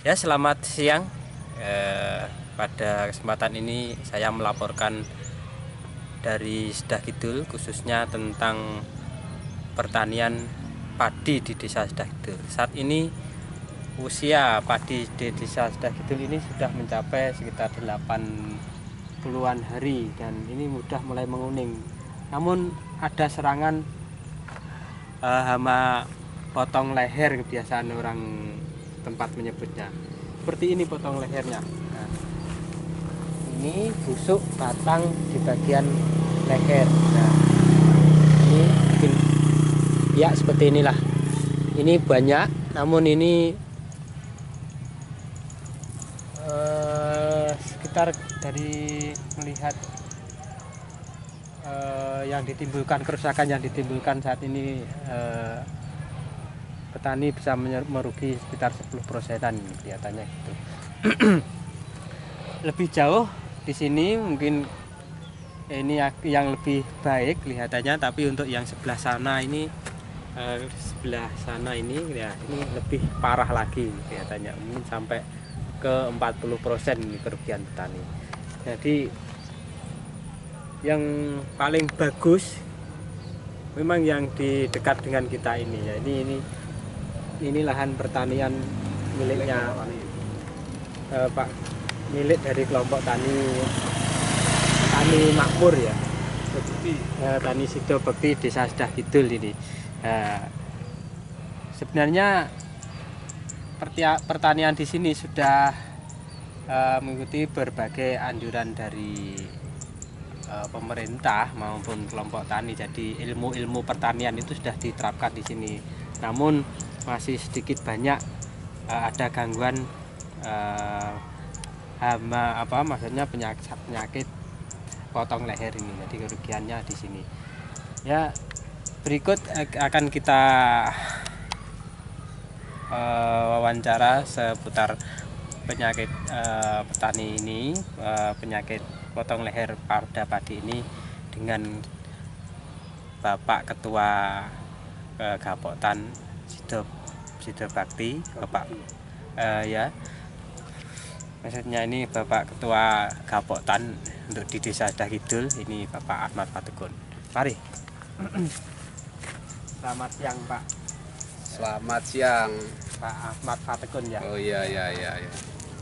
Ya, selamat siang. Pada kesempatan ini saya melaporkan dari Sedah Kidul, khususnya tentang pertanian padi di Desa Sedah Kidul. Saat ini usia padi di Desa Sedah Kidul ini sudah mencapai sekitar 80-an hari dan ini sudah mulai menguning. Namun ada serangan hama potong leher, kebiasaan orang tempat menyebutnya. Seperti ini potong lehernya. Nah, ini busuk batang di bagian leher. Nah, ini mungkin ya seperti inilah. Ini banyak, namun ini sekitar dari melihat yang ditimbulkan, kerusakan yang ditimbulkan saat ini, petani bisa merugi sekitar 10%-an kelihatannya gitu. Lebih jauh di sini mungkin ini yang lebih baik kelihatannya, tapi untuk yang sebelah sana ini ya ini lebih parah lagi kelihatannya, mungkin sampai ke 40% kerugian petani. Jadi yang paling bagus memang yang di dekat dengan kita ini ya. Ini lahan pertanian miliknya Pak, milik dari kelompok tani makmur ya, tani Sido Bekti Desa Sedah Kidul ini. Sebenarnya pertanian di sini sudah mengikuti berbagai anjuran dari pemerintah maupun kelompok tani. Jadi ilmu pertanian itu sudah diterapkan di sini. Namun masih sedikit banyak ada gangguan hama, maksudnya penyakit potong leher ini. Jadi kerugiannya di sini. Ya, berikut akan kita wawancara seputar penyakit petani ini, penyakit potong leher pada padi ini dengan Bapak Ketua Gapoktan Sido Bekti, Bapak ya, maksudnya ini Bapak Ketua Gapoktan untuk di Desa Sedah Kidul, ini Bapak Ahmad Fategun. Mari. Selamat siang Pak. Selamat siang Pak Ahmad Fategun ya. Oh iya.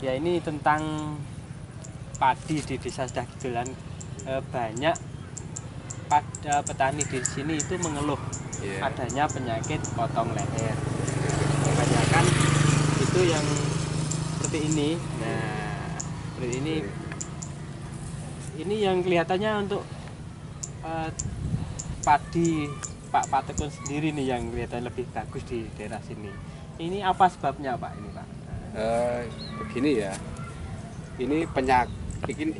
Ya, ini tentang padi di Desa Sedah Kidulan. Banyak petani di sini itu mengeluh adanya penyakit potong leher. Kebanyakan itu yang seperti ini. Nah, seperti ini. Ini yang kelihatannya untuk padi Pak Fategun sendiri nih yang kelihatan lebih bagus di daerah sini. Ini apa sebabnya Pak ini Pak? Begini ya. Ini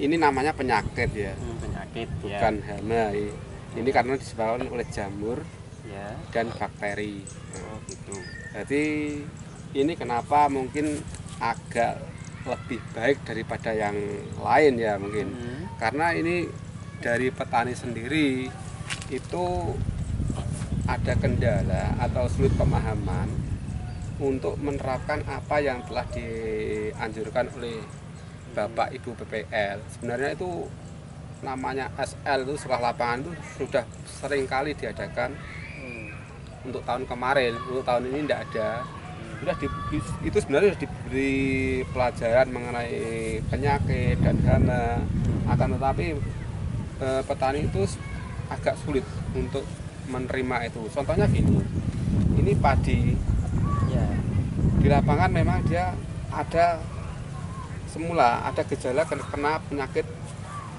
ini namanya penyakit ya. Penyakit bukan ya. hama. Ini karena disebabkan oleh jamur Ya. dan bakteri. Oh gitu. Jadi ini kenapa mungkin agak lebih baik daripada yang lain ya mungkin. Karena ini dari petani sendiri itu ada kendala atau sulit pemahaman untuk menerapkan apa yang telah dianjurkan oleh Bapak Ibu PPL. Sebenarnya itu namanya SL, itu sekolah lapangan, itu sudah sering kali diadakan untuk tahun kemarin. Untuk tahun ini tidak ada. Itu sebenarnya sudah diberi pelajaran mengenai penyakit dan hama. Akan tetapi petani itu agak sulit untuk menerima itu. Contohnya gini, ini padi Ya. di lapangan memang dia ada semula ada gejala kena penyakit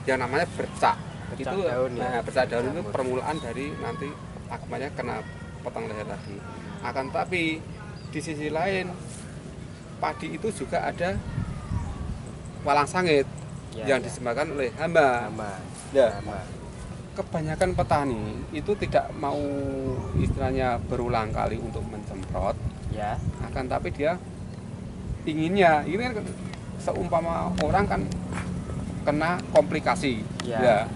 yang namanya bercak. Itu daun, ya. Bercak daun itu permulaan dari nanti akibatnya kena potong leher tadi. Akan tapi di sisi lain padi itu juga ada walang sangit yang disebabkan oleh hama. Ya. Kebanyakan petani itu tidak mau istilahnya berulang kali untuk mencemprot, Ya. akan tapi dia inginnya ini kan seumpama orang kan kena komplikasi, Ya.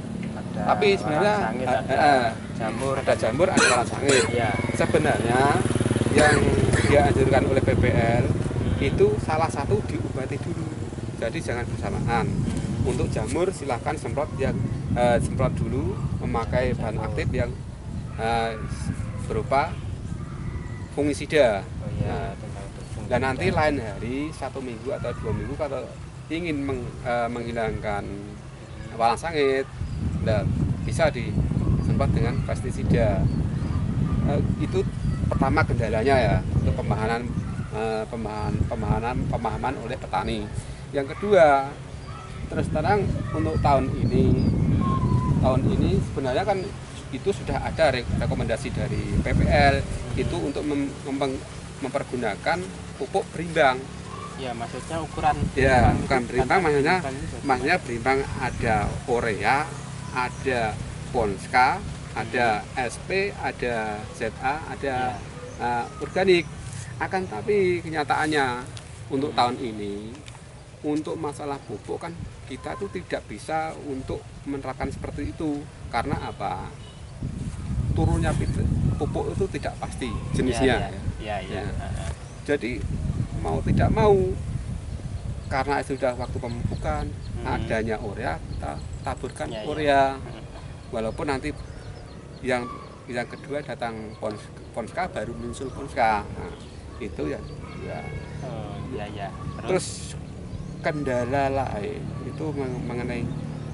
tapi sebenarnya ada jamur, ada walang sangit. Ya. Sebenarnya yang dianjurkan oleh PPL itu salah satu diobati dulu, jadi jangan bersamaan. Untuk jamur silahkan semprot semprot dulu memakai bahan aktif yang berupa fungisida. Oh iya, Dan nanti lain hari 1 minggu atau 2 minggu kalau ingin menghilangkan walang sangit, bisa disemprot dengan pestisida. Itu pertama kendalanya ya, untuk pemahaman oleh petani. Yang kedua, terus terang untuk tahun ini sebenarnya kan itu sudah ada rekomendasi dari PPL itu untuk mempergunakan pupuk berimbang. Ya, maksudnya ukuran. Ya, bukan berimbang, maksudnya berimbang, ada urea, ada Ponska, ada SP, ada ZA, ada organik. Akan tapi kenyataannya untuk tahun ini, untuk masalah pupuk kan kita tuh tidak bisa untuk menerapkan seperti itu. Karena apa? Turunnya pupuk itu tidak pasti jenisnya. Jadi mau tidak mau, karena sudah waktu pemupukan, adanya urea, kita taburkan urea. Walaupun nanti yang kedua datang Ponska, baru muncul Ponska. Nah, itu ya. Terus kendala lain itu mengenai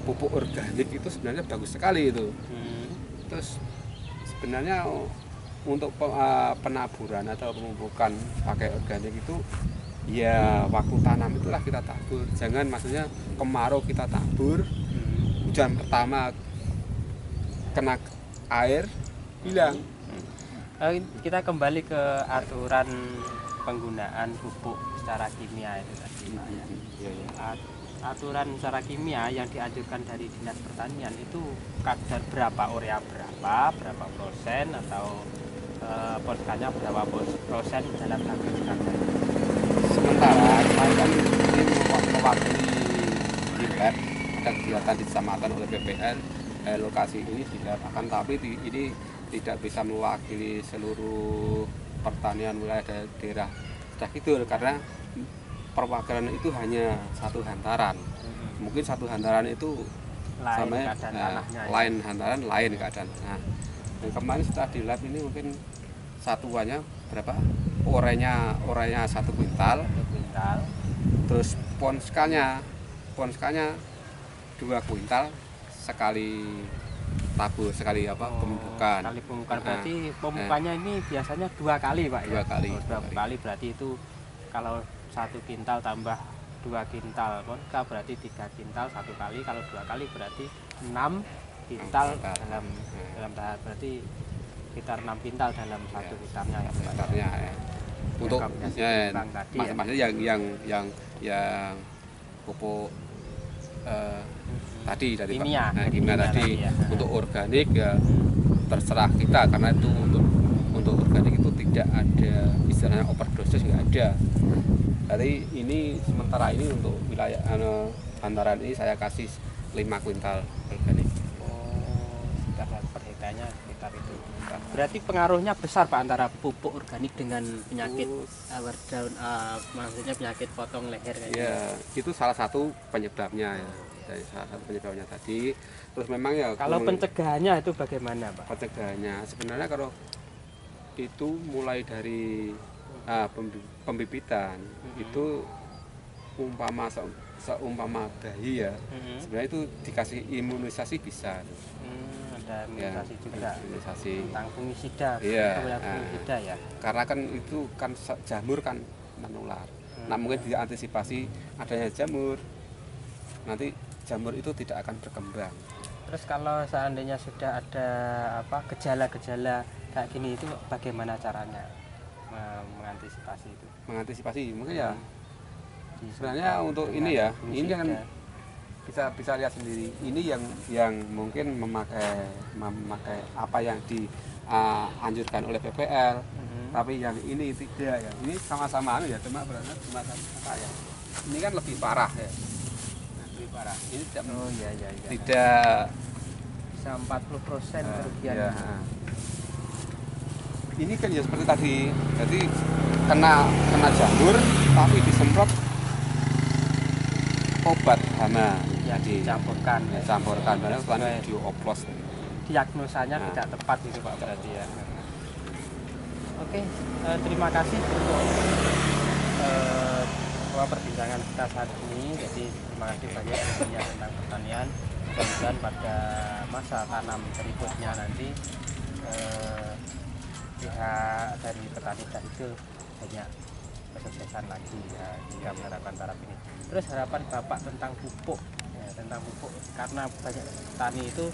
pupuk organik itu sebenarnya bagus sekali itu. Terus sebenarnya untuk penaburan atau pemupukan pakai organik itu ya waktu tanam itulah kita tabur. Jangan maksudnya kemarau kita tabur, hujan pertama kena air hilang. Kita kembali ke aturan penggunaan pupuk secara kimia itu tadi, Pak, ya. Aturan secara kimia yang dianjurkan dari Dinas Pertanian itu kadar berapa, urea berapa persen, atau Ponskanya berapa persen dalam satu kadar? Sementara saya kan ini mewakili di lab, ada kegiatan disampaikan oleh PPL, lokasi ini di lab, akan tapi ini tidak bisa mewakili seluruh pertanian wilayah daerah Sedah Kidul, karena perwakilan itu hanya satu hantaran. Mungkin satu hantaran itu lain hantaran, lain keadaan. Nah, dan kemarin setelah di lab ini mungkin satuannya berapa? Orenya 1 kuintal. Terus ponskanya 2 kuintal sekali tabur, sekali pemupukan. Sekali pemupukan, berarti pemupukannya ini biasanya 2 kali, Pak, ya? 2 kali. 2 kali berarti itu kalau 1 kintal tambah 2 kintal Ponska berarti 3 kintal 1 kali. Kalau 2 kali berarti 6 kintal dalam tahap, berarti sekitar 6 kintal dalam 1 hektarnya ya, Pak, ya. Untuk maksudnya yang pupuk tadi dari kimia tadi ya. Untuk organik ya terserah kita, karena itu untuk organik itu tidak ada istilahnya overdosis, nggak ada. Jadi ini sementara ini untuk wilayah hantaran ini saya kasih 5 kuintal organik. Sekitar per hektarnya sekitar itu. Berarti pengaruhnya besar, Pak, antara pupuk organik dengan penyakit daun, maksudnya penyakit potong leher kayak ya, itu salah satu penyebabnya ya. Dari salah satu penyebabnya tadi. Terus memang ya kalau pencegahannya itu bagaimana, Pak? Pencegahannya sebenarnya kalau itu mulai dari pembibitan itu seumpama bayi ya, sebenarnya itu dikasih imunisasi bisa. Ada imunisasi juga. Imunisasi tentang fungisida. Fungisida ya. Karena kan itu kan jamur kan menular. Nah, mungkin diantisipasi adanya jamur, nanti jamur itu tidak akan berkembang. Terus kalau seandainya sudah ada gejala-gejala kayak gini, itu bagaimana caranya mengantisipasi itu? Mengantisipasi mungkin ya sebenarnya untuk ini ya, ini kan bisa lihat sendiri. Ini yang mungkin memakai apa yang dianjurkan oleh PPL, tapi yang ini tidak ya. Ini sama-sama ya, cuma ya. Ini kan lebih parah ya. Parah. Ini tidak bisa 40% kerugian. Ya. ini kan ya seperti tadi, jadi kena jamur tapi disemprot obat hama Ya, dicampurkan. ya, campurkan karena Sesuai setelah dioplos. diagnosanya Nah. tidak tepat itu Pak berarti ya. Oke, terima kasih untuk perbincangan kita saat ini. Jadi terima kasih banyak ilmunya tentang pertanian. Mudah-mudahan pada masa tanam berikutnya nanti pihak dari petani itu banyak kesuksesan lagi ya, hingga mengharapkan taraf ini. Terus harapan Bapak tentang pupuk, ya, tentang pupuk karena banyak petani itu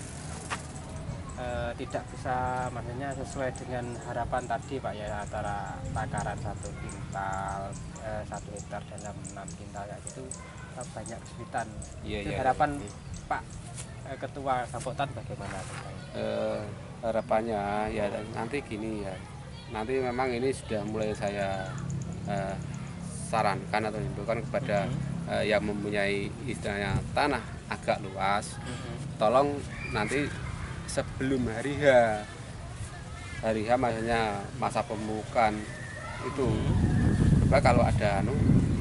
tidak bisa, maksudnya sesuai dengan harapan tadi Pak ya, antara takaran 1 hektar dalam 6 kintal ya, itu banyak kesulitan. Itu harapan Pak Ketua Kapotan bagaimana tentang Harapannya ya nanti gini ya, nanti memang ini sudah mulai saya sarankan atau himbaukan kepada yang mempunyai istilahnya tanah agak luas, tolong nanti sebelum hari H maksudnya masa pemupukan itu, coba kalau ada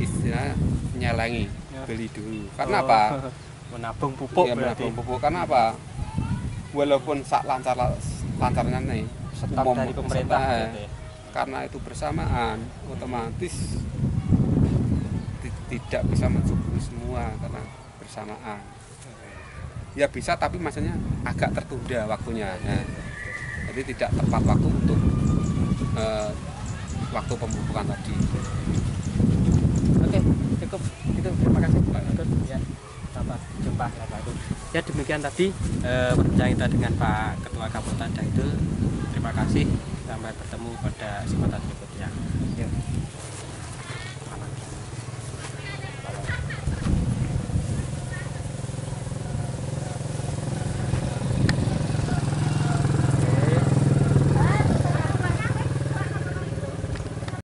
istilahnya nyelengi beli dulu. Karena apa? Menabung pupuk Ya, berarti. menabung pupuk. Karena apa? Walaupun sak lancarnya nih Stok dari pemerintah gitu ya. karena itu bersamaan, otomatis tidak bisa mencukupi semua karena bersamaan. Ya bisa, tapi maksudnya agak tertunda waktunya. Nah, jadi tidak tepat waktu untuk waktu pemupukan tadi. Oke, cukup itu. Terima kasih Pak Ketut. Ya, sampai jumpa ya Pak Ketut. Ya demikian tadi perbincangan kita dengan Pak Ketua Kapotan Dahidul. Terima kasih. Sampai bertemu pada kesempatan berikutnya.